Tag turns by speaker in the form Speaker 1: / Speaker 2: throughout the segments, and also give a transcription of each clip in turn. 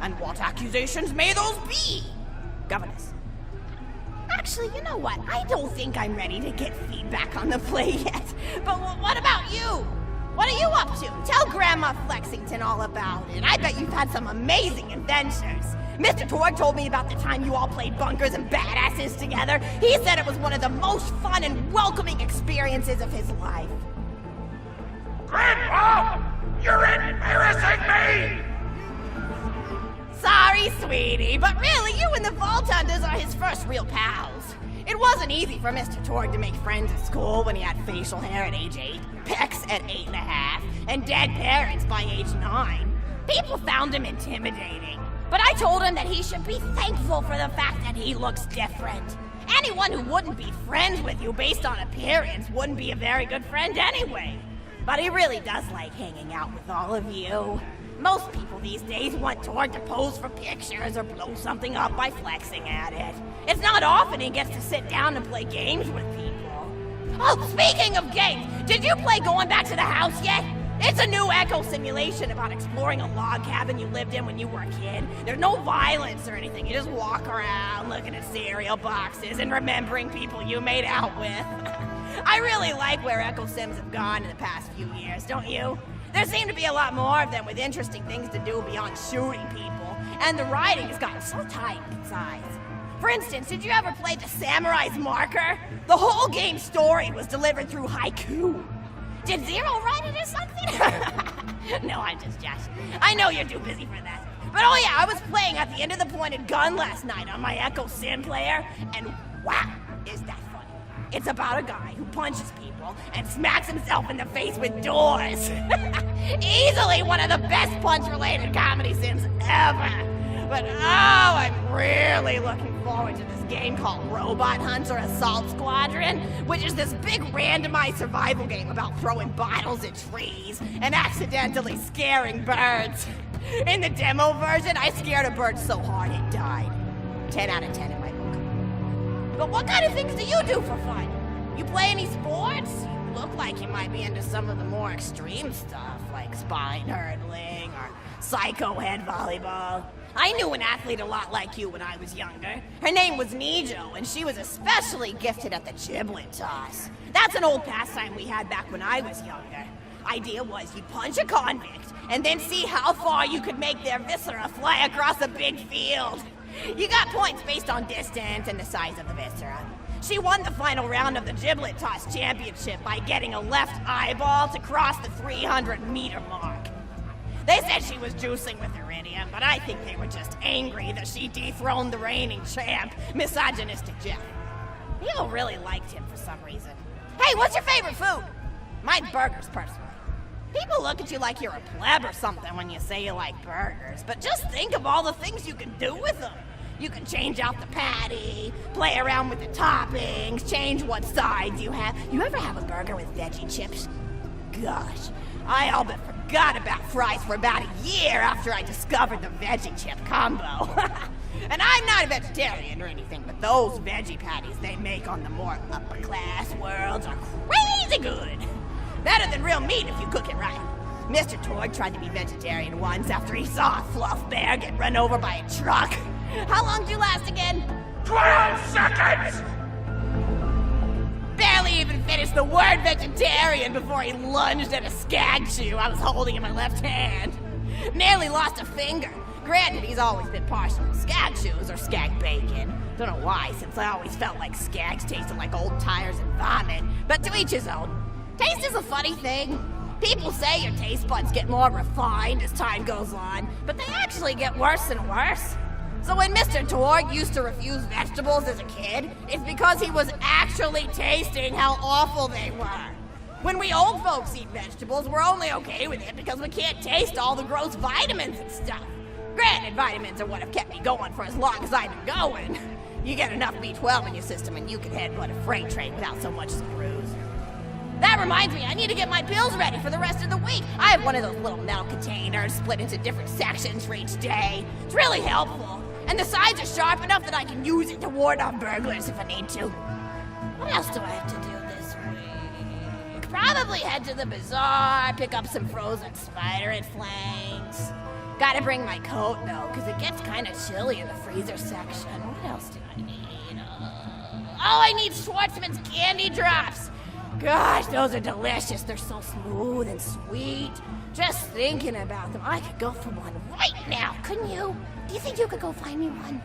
Speaker 1: And what accusations may those be? Governess. Actually, you know what? I don't think I'm ready to get feedback on the play yet. But what about you? What are you up to? Tell Grandma Flexington all about it. I bet you've had some amazing adventures. Mr. Torg told me about the time you all played bunkers and badasses together. He said it was one of the most fun and welcoming experiences of his life.
Speaker 2: Grandpa! You're embarrassing me!
Speaker 1: Sorry, sweetie, but really, you and the Vault Hunters are his first real pals. It wasn't easy for Mr. Torg to make friends at school when he had facial hair at age 8, pecs at 8.5, and dead parents by age 9. People found him intimidating, but I told him that he should be thankful for the fact that he looks different. Anyone who wouldn't be friends with you based on appearance wouldn't be a very good friend anyway. But he really does like hanging out with all of you. Most people these days want Torg to pose for pictures or blow something up by flexing at it. It's not often he gets to sit down and play games with people. Oh, speaking of games, did you play Going Back to the House yet? It's a new echo simulation about exploring a log cabin you lived in when you were a kid. There's no violence or anything. You just walk around looking at cereal boxes and remembering people you made out with. I really like where Echo Sims have gone in the past few years, don't you? There seem to be a lot more of them with interesting things to do beyond shooting people, and the writing has gotten so tight and concise. For instance, did you ever play The Samurai's Marker? The whole game's story was delivered through haiku. Did Zero write it or something? No, I'm just joshing. I know you're too busy for that. But oh yeah, I was playing At the End of the Pointed Gun last night on my Echo Sim player, and wow, is that funny. It's about a guy who punches people and smacks himself in the face with doors. Easily one of the best punch-related comedy sims ever. But oh, I'm really looking forward to this game called Robot Hunter Assault Squadron, which is this big randomized survival game about throwing bottles at trees and accidentally scaring birds. In the demo version, I scared a bird so hard it died. 10 out of 10 in my book. But what kind of things do you do for fun? You play any sports? You look like you might be into some of the more extreme stuff, like spine hurdling or psycho head volleyball. I knew an athlete a lot like you when I was younger. Her name was Nijo, and she was especially gifted at the giblet toss. That's an old pastime we had back when I was younger. Idea was you punch a convict, and then see how far you could make their viscera fly across a big field. You got points based on distance and the size of the viscera. She won the final round of the giblet toss championship by getting a left eyeball to cross the 300-meter mark. They said she was juicing with iridium, but I think they were just angry that she dethroned the reigning champ, misogynistic Jeff. People really liked him for some reason. Hey, what's your favorite food? Mine's burgers, personally. People look at you like you're a pleb or something when you say you like burgers, but just think of all the things you can do with them. You can change out the patty, play around with the toppings, change what sides you have. You ever have a burger with veggie chips? Gosh, I all but forgot about fries for about a year after I discovered the veggie chip combo. And I'm not a vegetarian or anything, but those veggie patties they make on the more upper class worlds are crazy good. Better than real meat if you cook it right. Mr. Torg tried to be vegetarian once after he saw a fluff bear get run over by a truck. How long did you last again?
Speaker 2: 12 seconds!
Speaker 1: Barely even finished the word vegetarian before he lunged at a skag chew I was holding in my left hand. Nearly lost a finger. Granted, he's always been partial to skag chews or skag bacon. Don't know why, since I always felt like skags tasted like old tires and vomit. But to each his own. Taste is a funny thing. People say your taste buds get more refined as time goes on, but they actually get worse and worse. So when Mr. Torg used to refuse vegetables as a kid, it's because he was actually tasting how awful they were. When we old folks eat vegetables, we're only okay with it because we can't taste all the gross vitamins and stuff. Granted, vitamins are what have kept me going for as long as I've been going. You get enough B12 in your system and you can headbutt a freight train without so much as a bruise. That reminds me, I need to get my pills ready for the rest of the week. I have one of those little metal containers split into different sections for each day. It's really helpful. And the sides are sharp enough that I can use it to ward off burglars if I need to. What else do I have to do this week? Probably head to the bazaar, pick up some frozen spider head flanks. Gotta bring my coat, though, because it gets kind of chilly in the freezer section. What else do I need? I need Schwartzman's candy drops! Gosh, those are delicious. They're so smooth and sweet. Just thinking about them, I could go for one right now, couldn't you? Do you think you could go find me one?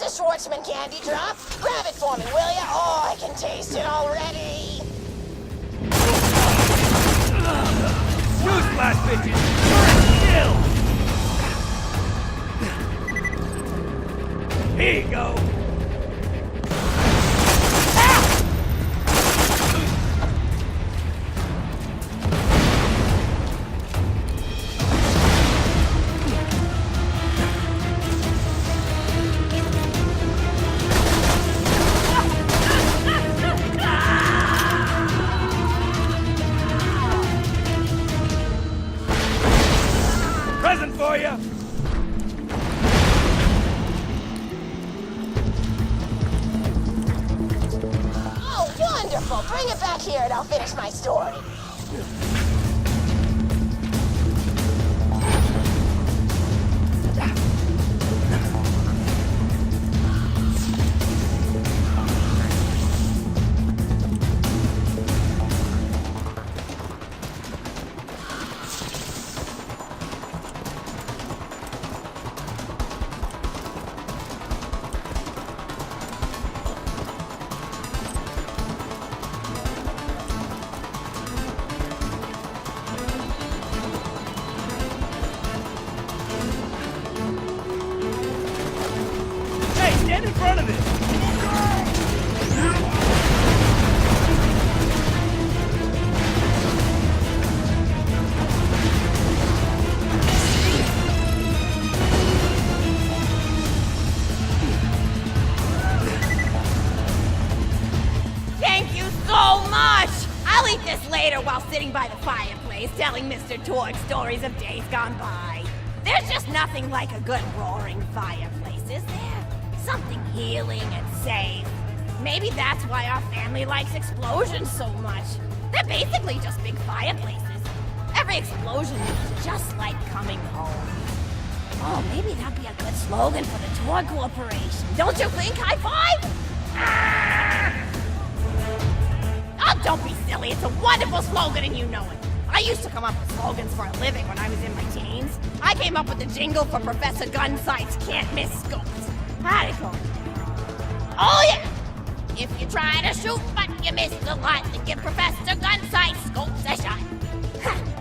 Speaker 3: Schwartzman candy drop. Grab it for me, will ya? Oh, I can taste it already.
Speaker 4: Newsflash, bitches! You're still! Here you go! Present for you!
Speaker 3: Oh, wonderful! Bring it back here and I'll finish my story.
Speaker 4: Stand in front of it!
Speaker 1: Thank you so much! I'll eat this later while sitting by the fireplace telling Mr. Torg stories of days gone by. There's just nothing like a good roaring fireplace, is there? Something healing and safe. Maybe that's why our family likes explosions so much. They're basically just big fireplaces. Every explosion is just like coming home. Oh, maybe that'd be a good slogan for the Tor Corporation. Don't you think, High Five? Oh, don't be silly. It's a wonderful slogan and you know it. I used to come up with slogans for a living when I was in my teens. I came up with the jingle for Professor Gunsight's Can't Miss Scopes. How'd it go? Oh yeah! If you try to shoot but you miss the lot, then give Professor Gunsight Scopes a shot.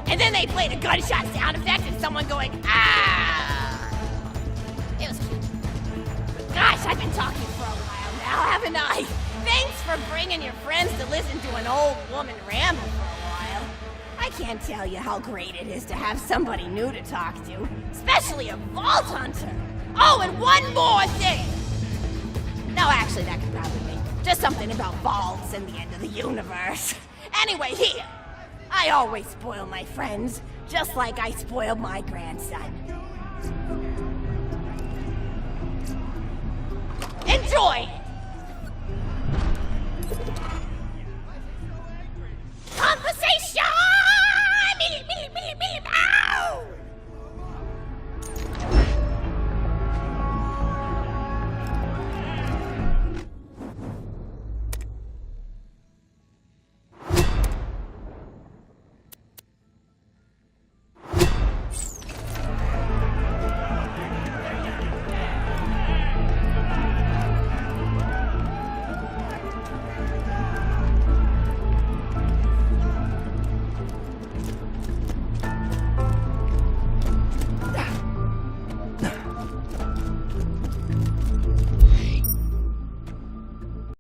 Speaker 1: And then they played a gunshot sound effect and someone going, ah! It was cute. Gosh, I've been talking for a while now, haven't I? Thanks for bringing your friends to listen to an old woman ramble for a while. I can't tell you how great it is to have somebody new to talk to, especially a Vault Hunter. Oh, and one more thing! No, actually, that could probably be just something about vaults and the end of the universe. Anyway, here. I always spoil my friends, just like I spoiled my grandson. Enjoy!